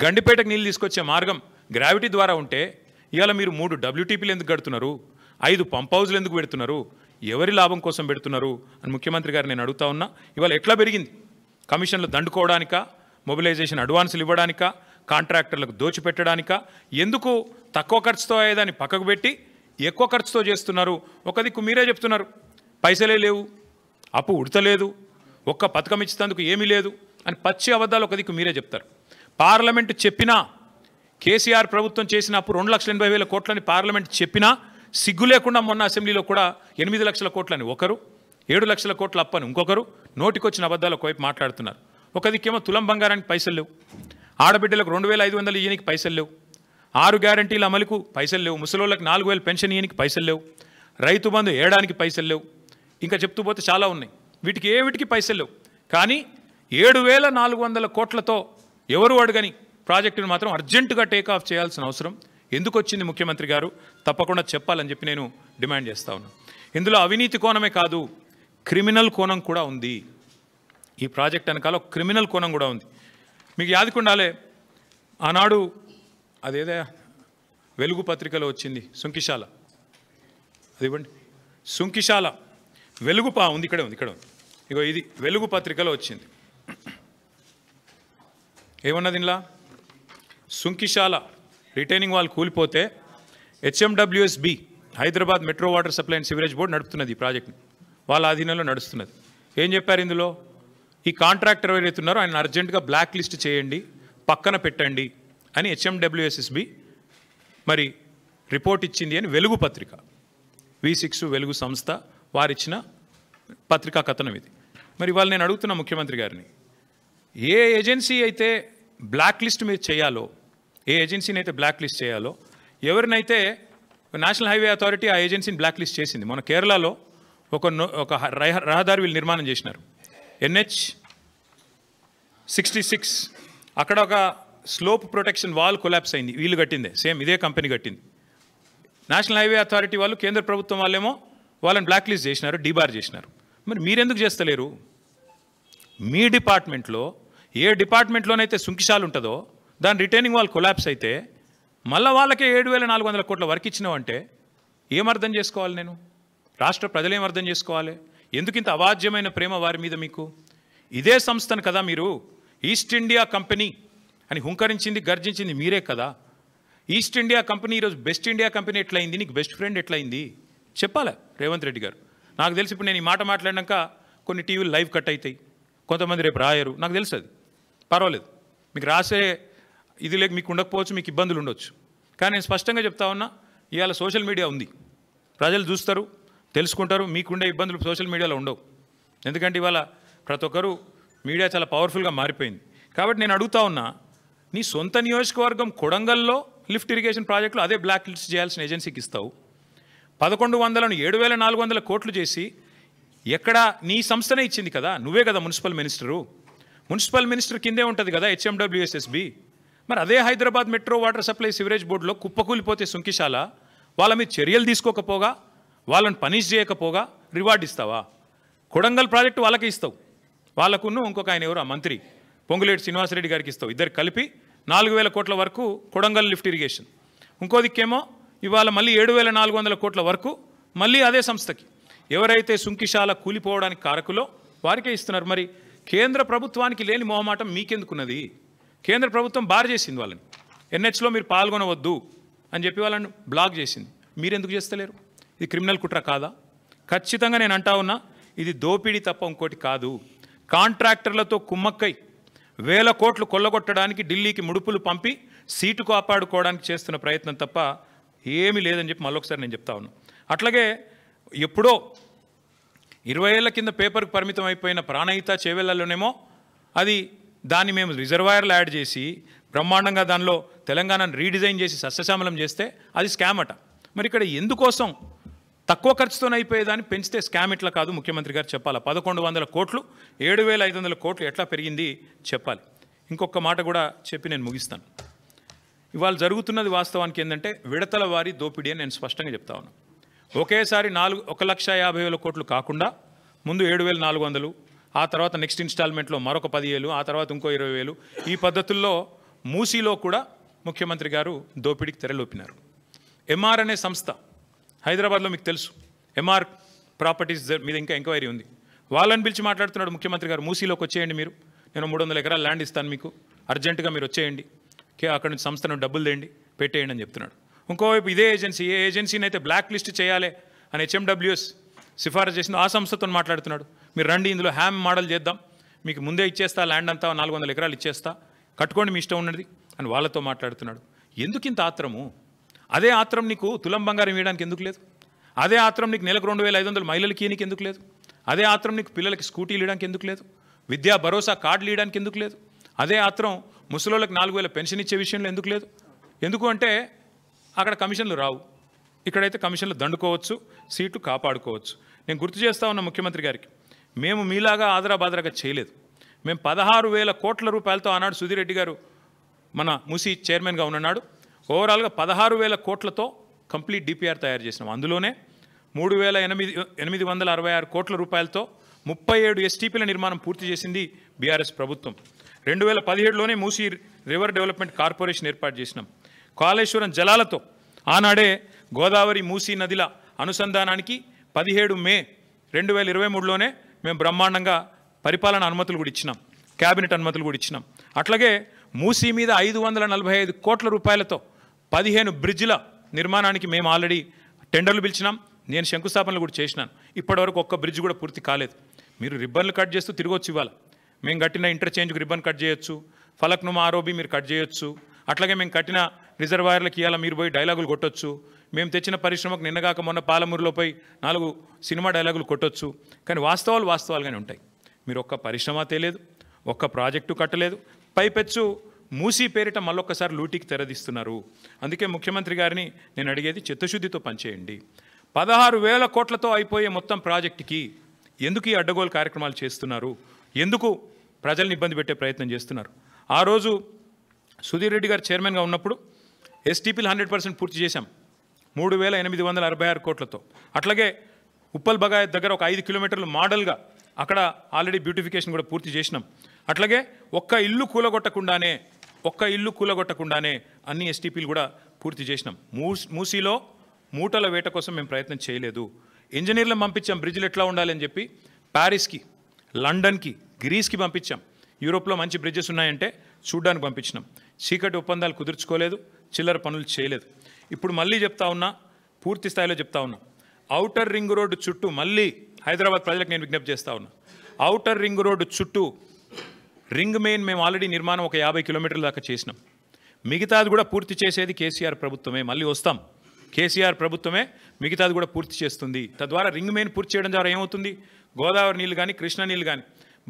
గండిపేటకు నీళ్ళు తీసుకొచ్చే మార్గం గ్రావిటీ ద్వారా ఉంటే ఇవాళ మీరు 3 WTPలు ఎందుకు కడుతున్నారు? 5 పంప్ హౌజ్లు ఎందుకు పెడుతున్నారు? ఎవరి లాభం కోసం పెడుతున్నారు అని ముఖ్యమంత్రి గారు నేను అడుగుతా ఉన్నా. ఇవాళ ఎట్లా పెరిగింది? కమిషన్లు దండుకోవడానికా, మొబిలైజేషన్ అడ్వాన్సులు ఇవ్వడానికా, కాంట్రాక్టర్లకు దోచిపెట్టడానికా? ఎందుకు తక్కువ ఖర్చుతో అయ్యేదాన్ని పక్కకు పెట్టి ఎక్కువ ఖర్చుతో చేస్తున్నారు? ఒక దిక్కు మీరే చెప్తున్నారు పైసలే లేవు, అప్పు ఉడతలేదు, ఒక్క పథకం ఇచ్చేందుకు ఏమీ లేదు అని పచ్చి అబద్ధాలు ఒక దిక్కు మీరే చెప్తారు. పార్లమెంటు చెప్పినా, కేసీఆర్ ప్రభుత్వం చేసిన అప్పు 2,80,000 కోట్లని పార్లమెంట్ చెప్పినా సిగ్గు లేకుండా మొన్న అసెంబ్లీలో కూడా 8 లక్షల కోట్లని ఒకరు, 7 లక్షల కోట్ల అప్పని ఇంకొకరు నోటికొచ్చిన అబద్ధాలు ఒకవైపు మాట్లాడుతున్నారు. ఒక దిక్కేమో తులం బంగారానికి పైసలు లేవు, ఆడబిడ్డలకు 2,500 ఇయ్యనికి పైసలు లేవు, 6 గ్యారంటీల అమలుకు పైసలు లేవు, ముసలోళ్ళకి 4,000 పెన్షన్ ఇయ్యనికి పైసలు లేవు, రైతు బంధు ఏడానికి పైసలు లేవు, ఇంకా చెప్తూ పోతే చాలా ఉన్నాయి. వీటికి పైసలు లేవు. కానీ 7,400 కోట్లతో ఎవరు అడగని ప్రాజెక్టును మాత్రం అర్జెంటుగా టేక్ ఆఫ్ చేయాల్సిన అవసరం ఎందుకు వచ్చింది ముఖ్యమంత్రి గారు తప్పకుండా చెప్పాలని చెప్పి నేను డిమాండ్ చేస్తా ఉన్నాను. ఇందులో అవినీతి కోణమే కాదు, క్రిమినల్ కోణం కూడా ఉంది. ఈ ప్రాజెక్ట్ వెనకాల క్రిమినల్ కోణం కూడా ఉంది. మీకు యాదకుండాలే, ఆనాడు అదేదే వెలుగు పత్రికలో వచ్చింది సుంకిశాల, అది ఇవ్వండి, సుంకిశాల వెలుగు ఉంది, ఇక్కడ ఉంది, ఇగో ఇది వెలుగు పత్రికలో వచ్చింది. ఏమన్నది ఇలా, సుంకిశాల రిటైనింగ్ వాల్ కూలిపోతే HMWSB Hyderabad metro water supply and sewerage board నడుపుతున్నది, ఈ ప్రాజెక్ట్ని వాళ్ళ ఆధీనంలో నడుస్తున్నది. ఏం చెప్పారు ఇందులో, ఈ కాంట్రాక్టర్ ఎవరైతే ఉన్నారో ఆయన అర్జెంటుగా బ్లాక్ లిస్ట్ చేయండి, పక్కన పెట్టండి అని హెచ్ఎండబ్ల్యూఎస్ఎస్బి మరి రిపోర్ట్ ఇచ్చింది అని వెలుగు పత్రిక, V6 వెలుగు సంస్థ వారిచ్చిన పత్రికా కథనం ఇది. మరి వాళ్ళు నేను అడుగుతున్న ముఖ్యమంత్రి గారిని, ఏ ఏజెన్సీ అయితే బ్లాక్ లిస్ట్ మీరు చేయాలో, ఏ ఏజెన్సీని అయితే బ్లాక్ లిస్ట్ చేయాలో, ఎవరినైతే నేషనల్ హైవే అథారిటీ ఆ ఏజెన్సీని బ్లాక్ లిస్ట్ చేసింది. మన కేరళలో ఒక రహదారి వీళ్ళు నిర్మాణం చేసినారు, NH66, అక్కడ ఒక స్లోప్ ప్రొటెక్షన్ వాల్ కొలాప్స్ అయింది, వీళ్ళు కట్టిందే, సేమ్ ఇదే కంపెనీ కట్టింది. నేషనల్ హైవే అథారిటీ వాళ్ళు, కేంద్ర ప్రభుత్వం వాళ్ళేమో వాళ్ళని బ్లాక్ లిస్ట్ చేసినారు, డీబార్ చేసినారు. మరి మీరెందుకు చేస్తలేరు? మీ డిపార్ట్మెంట్లో ఏ డిపార్ట్మెంట్లోనైతే సుంకిశాలు ఉంటుందో దాని రిటైనింగ్ వాల్ కొలాప్స్ అయితే మళ్ళీ వాళ్ళకే 7,400 కోట్ల వర్క్ ఇచ్చినావంటే ఏమర్థం చేసుకోవాలి? నేను రాష్ట్ర ప్రజలు ఏమర్థం చేసుకోవాలి? ఎందుకు ఇంత అవాజ్యమైన ప్రేమ వారి మీద మీకు? ఇదే సంస్థను కదా మీరు ఈస్ట్ ఇండియా కంపెనీ అని హుంకరించింది, గర్జించింది మీరే కదా. ఈస్ట్ ఇండియా కంపెనీ ఈరోజు బెస్ట్ ఇండియా కంపెనీ ఎట్లయింది, నీకు బెస్ట్ ఫ్రెండ్ ఎట్లయింది చెప్పాలా రేవంత్ రెడ్డి గారు? నాకు తెలిసి ఇప్పుడు నేను ఈ మాట మాట్లాడినాక కొన్ని టీవీలు లైవ్ కట్ అవుతాయి, కొంతమంది రేపు రాయరు, నాకు తెలుసు, అది పర్వాలేదు. మీకు రాసే ఇది లేక మీకు ఉండకపోవచ్చు, మీకు ఇబ్బందులు ఉండొచ్చు. కానీ నేను స్పష్టంగా చెప్తా ఉన్నా, ఇవాళ సోషల్ మీడియా ఉంది, ప్రజలు చూస్తారు, తెలుసుకుంటారు. మీకుండే ఇబ్బందులు సోషల్ మీడియాలో ఉండవు. ఎందుకంటే ఇవాళ ప్రతి ఒక్కరు మీడియా చాలా పవర్ఫుల్గా మారిపోయింది. కాబట్టి నేను అడుగుతా ఉన్నా, నీ సొంత నియోజకవర్గం కొడంగల్లో లిఫ్ట్ ఇరిగేషన్ ప్రాజెక్టులు అదే బ్లాక్ లిస్ట్ చేయాల్సిన ఏజెన్సీకి ఇస్తావు. 1100ను 7,400 కోట్లు చేసి ఎక్కడ నీ సంస్థనే ఇచ్చింది కదా, నువ్వే కదా మున్సిపల్ మినిస్టరు. మున్సిపల్ మినిస్టర్ కిందే ఉంటుంది కదా హెచ్ఎండబ్ల్యూఎస్ఎస్బి. మరి అదే Hyderabad metro water supply sewerage బోర్డులో కుప్పకూలిపోతే సుంకిశాల, వాళ్ళ మీద చర్యలు తీసుకోకపోగా, వాళ్ళని పనిష్ చేయకపోగా రివార్డ్ ఇస్తావా? కొడంగల్ ప్రాజెక్టు వాళ్ళకే ఇస్తావు, వాళ్ళకును ఇంకొక ఆయన ఎవరు, ఆ మంత్రి పొంగులేటి శ్రీనివాసరెడ్డి గారికి ఇస్తావు. ఇద్దరు కలిపి 4,000 కోట్ల వరకు కొడంగల్ లిఫ్ట్ ఇరిగేషన్. ఇంకో దిక్కేమో ఇవాళ మళ్ళీ 7,400 కోట్ల వరకు మళ్ళీ అదే సంస్థకి, ఎవరైతే సుంకిశాల కూలిపోవడానికి కారకులో వారికే ఇస్తున్నారు. మరి కేంద్ర ప్రభుత్వానికి లేని మొహమాటం మీకెందుకున్నది? కేంద్ర ప్రభుత్వం బార్ చేసింది వాళ్ళని, NHలో మీరు పాల్గొనవద్దు అని చెప్పి వాళ్ళని బ్లాక్ చేసింది. మీరెందుకు చేస్తలేరు? ఇది క్రిమినల్ కుట్ర కాదా? ఖచ్చితంగా నేను అంటా ఉన్నా, ఇది దోపిడీ తప్ప ఇంకోటి కాదు. కాంట్రాక్టర్లతో కుమ్మక్కై 1,000 కోట్లు కొల్లగొట్టడానికి ఢిల్లీకి ముడుపులు పంపి సీటు కాపాడుకోవడానికి చేస్తున్న ప్రయత్నం తప్ప ఏమీ లేదని చెప్పి మళ్ళొకసారి నేను చెప్తా ఉన్నా. అట్లాగే ఎప్పుడో 20 ఏళ్ల కింద పేపర్కి పరిమితం అయిపోయిన ప్రాణహిత చేవెళ్లలోనేమో అది దాన్ని మేము రిజర్వాయర్లు యాడ్ చేసి బ్రహ్మాండంగా దానిలో తెలంగాణను రీడిజైన్ చేసి సస్యశ్యామలం చేస్తే అది స్కామ్ అట. మరి ఇక్కడ ఎందుకోసం తక్కువ ఖర్చుతోనే అయిపోయేదాన్ని పెంచితే స్కామ్ ఇట్లా కాదు ముఖ్యమంత్రి గారు చెప్పాలి. 1,100 కోట్లు 7,500 కోట్లు ఎట్లా పెరిగింది చెప్పాలి. ఇంకొక మాట కూడా చెప్పి నేను ముగిస్తాను. ఇవాళ జరుగుతున్నది వాస్తవానికి ఏంటంటే విడతల వారి దోపిడీ అని నేను స్పష్టంగా చెప్తా ఉన్నాను. ఒకేసారి 1,50,000 కోట్లు కాకుండా ముందు 7,400, ఆ తర్వాత నెక్స్ట్ ఇన్స్టాల్మెంట్లో మరొక 10,000, ఆ తర్వాత ఇంకో 20,000, ఈ పద్ధతుల్లో మూసీలో కూడా ముఖ్యమంత్రి గారు దోపిడీకి తెరలోపినారు. ఎంఆర్ అనే సంస్థ హైదరాబాద్లో మీకు తెలుసు, ఎంఆర్ ప్రాపర్టీస్ మీద ఇంకా ఎంక్వైరీ ఉంది. వాళ్ళని పిలిచి మాట్లాడుతున్నాడు ముఖ్యమంత్రి గారు, మూసీలోకి వచ్చేయండి, మీరు నేను 300 ఎకరాల ల్యాండ్ ఇస్తాను మీకు, అర్జెంటుగా మీరు వచ్చేయండి, అక్కడి నుంచి సంస్థను డబ్బులు తేండి పెట్టేయండి అని చెప్తున్నాడు. ఇంకోవైపు ఇదే ఏజెన్సీ, ఏ ఏజెన్సీని అయితే బ్లాక్ లిస్ట్ చేయాలి అని హెచ్ఎండబ్ల్యూఎస్ సిఫారసు చేసిందో ఆ సంస్థతో మాట్లాడుతున్నాడు. మీరు రండి, ఇందులో హ్యామ్ మోడల్ చేద్దాం, మీకు ముందే ఇచ్చేస్తా, ల్యాండ్ అంతా 400 ఎకరాలు ఇచ్చేస్తా, కట్టుకోండి మీ ఇష్టం ఉన్నది అని వాళ్ళతో మాట్లాడుతున్నాడు. ఎందుకు ఇంత ఆత్రము? అదే ఆత్రం నీకు తులం బంగారం ఇవ్వడానికి ఎందుకు లేదు? అదే ఆత్రం నీకు నెలకు 2,500 మహిళలకి ఇవ్వడానికి ఎందుకు లేదు? అదే ఆత్రం నీకు పిల్లలకి స్కూటీలు ఇవ్వడానికి ఎందుకు లేదు? విద్యా భరోసా కార్డులు ఇవ్వడానికి ఎందుకు లేదు? అదే ఆత్రం ముసలోళ్ళకి 4,000 పెన్షన్ ఇచ్చే విషయంలో ఎందుకు లేదు? ఎందుకు అంటే అక్కడ కమిషన్లు రావు, ఇక్కడైతే కమిషన్లు దండుకోవచ్చు, సీట్లు కాపాడుకోవచ్చు. నేను గుర్తు చేస్తా ఉన్న ముఖ్యమంత్రి గారికి, మేము మీలాగా ఆదరాబాదరాగా చేయలేదు. మేము 16,000 కోట్ల రూపాయలతో ఆనాడు సుధీర్ రెడ్డి గారు మన మూసీ చైర్మన్గా ఉన్నాడు, ఓవరాల్గా 16,000 కోట్లతో కంప్లీట్ డిపిఆర్ తయారు చేసినాం. అందులోనే 3,866 కోట్ల రూపాయలతో 37 ఎస్టీపీల నిర్మాణం పూర్తి చేసింది బీఆర్ఎస్ ప్రభుత్వం. 2017లోనే మూసీ రివర్ డెవలప్మెంట్ కార్పొరేషన్ ఏర్పాటు చేసినాం. కాళేశ్వరం జలాలతో ఆనాడే గోదావరి మూసీ నదిల అనుసంధానానికి 17 మే 2023లోనే మేము బ్రహ్మాండంగా పరిపాలన అనుమతులు కూడా ఇచ్చినాం, క్యాబినెట్ అనుమతులు కూడా ఇచ్చినాం. అట్లాగే మూసీ మీద 545 కోట్ల రూపాయలతో 15 బ్రిడ్జిల నిర్మాణానికి మేము ఆల్రెడీ టెండర్లు పిలిచినాం. నేను శంకుస్థాపనలు కూడా చేసినాను. ఇప్పటివరకు ఒక్క బ్రిడ్జ్ కూడా పూర్తి కాలేదు. మీరు రిబ్బన్లు కట్ చేస్తూ తిరగొచ్చు. ఇవాళ మేము కట్టిన ఇంటర్చేంజ్కి రిబ్బన్ కట్ చేయొచ్చు, ఫలక్నుమా ఆరోబి మీరు కట్ చేయొచ్చు. అట్లాగే మేము కట్టిన రిజర్వాయర్లకు ఇవాళ మీరు పోయి డైలాగులు కొట్టొచ్చు. మేము తెచ్చిన పరిశ్రమకు నిన్నగాక మొన్న పాలమూరులో పోయి 4 సినిమా డైలాగులు కొట్టొచ్చు. కానీ వాస్తవాలుగానే ఉంటాయి. మీరు ఒక్క పరిశ్రమ తేలేదు, ఒక్క ప్రాజెక్టు కట్టలేదు, పైపెచ్చు మూసీ పేరిట మళ్ళొక్కసారి లూటీకి తెరదీస్తున్నారు. అందుకే ముఖ్యమంత్రి గారిని నేను అడిగేది చిత్తశుద్ధితో పనిచేయండి. 16,000 కోట్లతో అయిపోయే మొత్తం ప్రాజెక్టుకి ఎందుకు ఈ అడ్డగోలు కార్యక్రమాలు చేస్తున్నారు? ఎందుకు ప్రజల్ని ఇబ్బంది పెట్టే ప్రయత్నం చేస్తున్నారు? ఆ రోజు సుధీర్ రెడ్డి గారు చైర్మన్గా ఉన్నప్పుడు ఎస్టీపీలు 100% పూర్తి చేశాం 3,866 కోట్లతో. అట్లాగే ఉప్పల్ బగాయత్ దగ్గర ఒక 5 కిలోమీటర్లు మోడల్గా అక్కడ ఆల్రెడీ బ్యూటిఫికేషన్ కూడా పూర్తి చేసినాం. అట్లాగే ఒక్క ఇల్లు కూలగొట్టకుండానే అన్ని ఎస్టీపీలు కూడా పూర్తి చేసినాం. మూసీలో మూటల వేట కోసం మేము ప్రయత్నం చేయలేదు. ఇంజనీర్లను పంపించాం బ్రిడ్జ్లు ఎట్లా ఉండాలని చెప్పి. ప్యారిస్కి, లండన్కి, గ్రీస్కి పంపించాం. యూరోప్లో మంచి బ్రిడ్జెస్ ఉన్నాయంటే చూడ్డానికి పంపించినాం. చీకటి ఒప్పందాలు కుదుర్చుకోలేదు, చిల్లర పనులు చేయలేదు. ఇప్పుడు మళ్ళీ చెప్తా ఉన్నా, పూర్తి స్థాయిలో చెప్తా ఉన్నా, ఔటర్ రింగ్ రోడ్డు చుట్టూ మళ్ళీ హైదరాబాద్ ప్రజలకు నేను విజ్ఞప్తి చేస్తూ ఉన్నా. ఔటర్ రింగ్ రోడ్డు చుట్టూ రింగ్ మెయిన్ మేము ఆల్రెడీ నిర్మాణం ఒక 50 కిలోమీటర్ల దాకా చేసినాం. మిగతాది కూడా పూర్తి చేసేది కేసీఆర్ ప్రభుత్వమే. మళ్ళీ వస్తాం, కేసీఆర్ ప్రభుత్వమే మిగతాది కూడా పూర్తి చేస్తుంది. తద్వారా రింగ్ మెయిన్ పూర్తి చేయడం ద్వారా ఏమవుతుంది? గోదావరి నీళ్ళు కానీ, కృష్ణా నీళ్ళు కానీ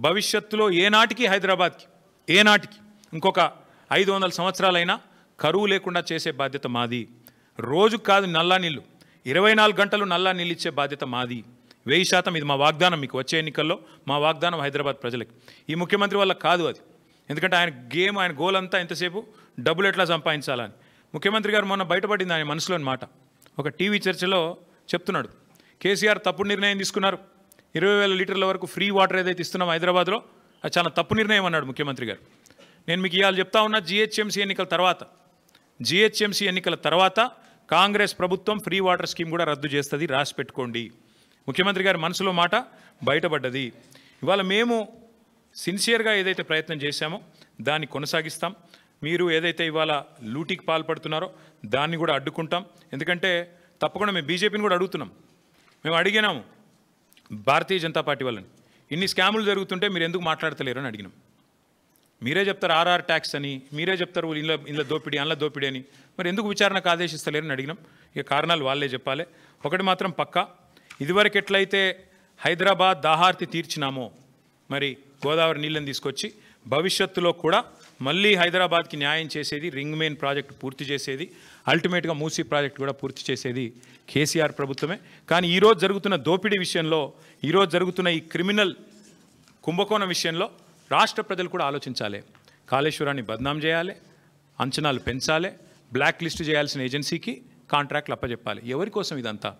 భవిష్యత్తులో ఏనాటికి హైదరాబాద్కి ఇంకొక 500 సంవత్సరాలైనా కరువు లేకుండా చేసే బాధ్యత మాది. రోజుకు కాదు నల్లా నీళ్ళు, 24 గంటలు నల్లా నీళ్ళు ఇచ్చే బాధ్యత మాది. 1000% ఇది మా వాగ్దానం. మీకు వచ్చే ఎన్నికల్లో మా వాగ్దానం హైదరాబాద్ ప్రజలకి. ఈ ముఖ్యమంత్రి వల్ల కాదు అది. ఎందుకంటే ఆయన గోల్ అంతా ఎంతసేపు డబ్బులు ఎట్లా సంపాదించాలని. ముఖ్యమంత్రి గారు మొన్న బయటపడింది ఆయన మనసులోని మాట. ఒక టీవీ చర్చలో చెప్తున్నాడు, కేసీఆర్ తప్పుడు నిర్ణయం తీసుకున్నారు. 20,000 లీటర్ల వరకు ఫ్రీ వాటర్ ఏదైతే ఇస్తున్నాం హైదరాబాద్లో అది చాలా తప్పు నిర్ణయం అన్నాడు ముఖ్యమంత్రి గారు. నేను మీకు ఇవాళ చెప్తా ఉన్నా, జిహెచ్ఎంసీ ఎన్నికల తర్వాత కాంగ్రెస్ ప్రభుత్వం ఫ్రీ వాటర్ స్కీమ్ కూడా రద్దు చేస్తుంది, రాసి పెట్టుకోండి. ముఖ్యమంత్రి గారి మనసులో మాట బయటపడ్డది. ఇవాళ మేము సిన్సియర్గా ఏదైతే ప్రయత్నం చేశామో దాన్ని కొనసాగిస్తాం. మీరు ఏదైతే ఇవాళ లూటీకి పాల్పడుతున్నారో దాన్ని కూడా అడ్డుకుంటాం. ఎందుకంటే తప్పకుండా మేము బీజేపీని కూడా అడుగుతున్నాం. మేము అడిగినాము భారతీయ జనతా పార్టీ వాళ్ళని, ఇన్ని స్కాములు జరుగుతుంటే మీరు ఎందుకు మాట్లాడతలేరు అని అడిగినాం. మీరే చెప్తారు ఆర్ఆర్ ట్యాక్స్ అని, మీరే చెప్తారు ఇంట్లో దోపిడీ, అందులో దోపిడీ అని, మరి ఎందుకు విచారణకు ఆదేశిస్తలేరని అడిగినాం. ఇక కారణాలు వాళ్ళే చెప్పాలి. ఒకటి మాత్రం పక్కా, ఇదివరకు ఎట్లయితే హైదరాబాద్ దాహార్తి తీర్చినామో మరి గోదావరి నీళ్ళని తీసుకొచ్చి భవిష్యత్తులో కూడా మళ్ళీ హైదరాబాద్కి న్యాయం చేసేది, రింగ్ మెయిన్ ప్రాజెక్టు పూర్తి చేసేది, అల్టిమేట్గా మూసీ ప్రాజెక్టు కూడా పూర్తి చేసేది కేసీఆర్ ప్రభుత్వమే. కానీ ఈరోజు జరుగుతున్న దోపిడీ విషయంలో, ఈరోజు జరుగుతున్న ఈ క్రిమినల్ కుంభకోణం విషయంలో రాష్ట్ర ప్రజలు కూడా ఆలోచించాలి. కాళేశ్వరాన్ని బద్నాం చేయాలి, అంచనాలు పెంచాలి, బ్లాక్ లిస్ట్ చేయాల్సిన ఏజెన్సీకి కాంట్రాక్ట్లు అప్పచెప్పాలి. ఎవరి కోసం ఇదంతా?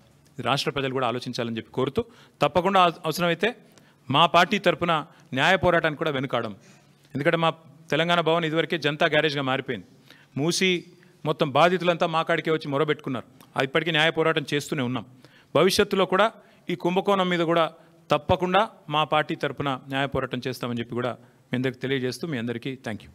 రాష్ట్ర ప్రజలు కూడా ఆలోచించాలని చెప్పి కోరుతూ, తప్పకుండా అవసరమైతే మా పార్టీ తరఫున న్యాయ పోరాటానికి కూడా వెనుకాడం. ఎందుకంటే మా తెలంగాణ భవన్ ఇదివరకే జనతా గ్యారేజ్గా మారిపోయింది. మూసి మొత్తం బాధితులంతా మా కాడికే వచ్చి మొరబెట్టుకున్నారు. ఇప్పటికీ న్యాయ పోరాటం చేస్తూనే ఉన్నాం. భవిష్యత్తులో కూడా ఈ కుంభకోణం మీద కూడా తప్పకుండా మా పార్టీ తరఫున న్యాయ పోరాటం చేస్తామని చెప్పి కూడా మీ అందరికీ తెలియజేస్తూ, మీ అందరికీ థ్యాంక్ యూ.